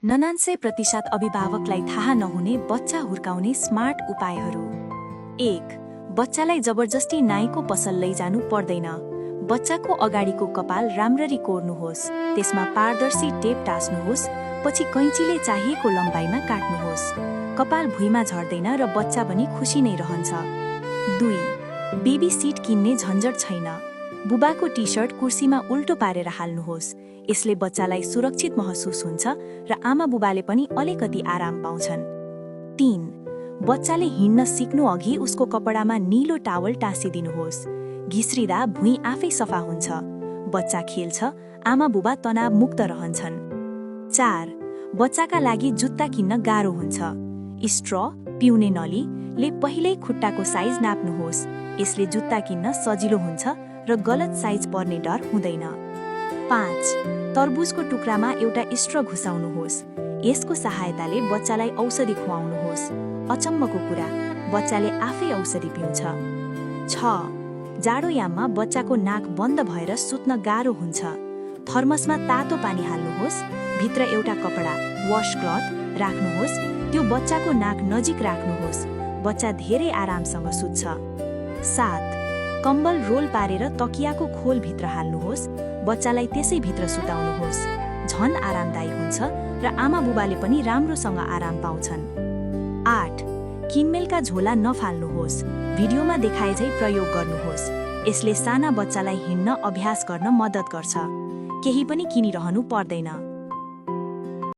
99% अभिभावकलाई थाहा नहुने बच्चा हुर्काउने स्मार्ट उपायहरू। 1. बच्चालाई जबरजस्ती नाईको पसल लैजानु पर्दैन। बच्चाको अगाडिको कपाल राम्ररी कोर्नुहोस्, त्यसमा पारदर्शी टेप टास्नुहोस्, पछि कैँचीले चाहिएको लम्बाइमा काट्नुहोस्। कपाल भुइँमा झर्दैन र बच्चा पनि खुसी नै रहन्छ। 2. बेबी सिट किन्ने झन्झट छैन। बुबाको टी-शर्ट कुर्सीमा उल्टो पारेर हाल्नुहोस्, यसले बच्चालाई सुरक्षित महसुस हुन्छ र आमा बुबाले पनि अलिकति आराम पाउँछन्। 3. बच्चाले हिँड्न सिक्नु अघि उसको कपडामा नीलो टावल टाँसिदिनुहोस्, घिस्रिँदा भुइँ आफै सफा हुन्छ। बच्चा खेल्छ, आमा बुबा तनाव मुक्त रहन्छन्। 4. बच्चाका लागि जुत्ता किन्न गाह्रो हुन्छ। स्ट्र, पिउने नलीले पहिल्यै खुट्टाको साइज नाप्नुहोस्, यसले जुत्ता किन्न सजिलो हुन्छ र गलत साइज पर्ने डर हुँदैन। 5. तरबुजको टुक्रामा एउटा स्ट्र घुसाउनुहोस्, यसको सहायताले बच्चालाई औषधि खुवाउनुहोस्। अचम्मको कुरा, बच्चाले आफै औषधि पिउँछ। 6. जाडोयाममा बच्चाको नाक बन्द भएर सुत्न गाह्रो हुन्छ। थर्मसमा तातो पानी हाल्नुहोस्, भित्र एउटा कपडा वाश क्लथ राख्नुहोस्, त्यो बच्चाको नाक नजिक राख्नुहोस्, बच्चा धेरै आरामसँग सुत्छ। 7. कम्बल रोल पारेर तकियाको खोल भित्र हाल्नुहोस्, बच्चालाई त्यसै भित्र सुताउनुहोस्, झन आरामदायी हुन्छ र आमा बुबाले पनि राम्रोसँग आराम पाउँछन्। 8. किनमेलका झोला नफाल्नुहोस्, भिडियोमा देखाए झै प्रयोग गर्नुहोस्, यसले साना बच्चालाई हिँड्न अभ्यास गर्न मद्दत गर्छ। केही पनि किनिरहनु पर्दैन।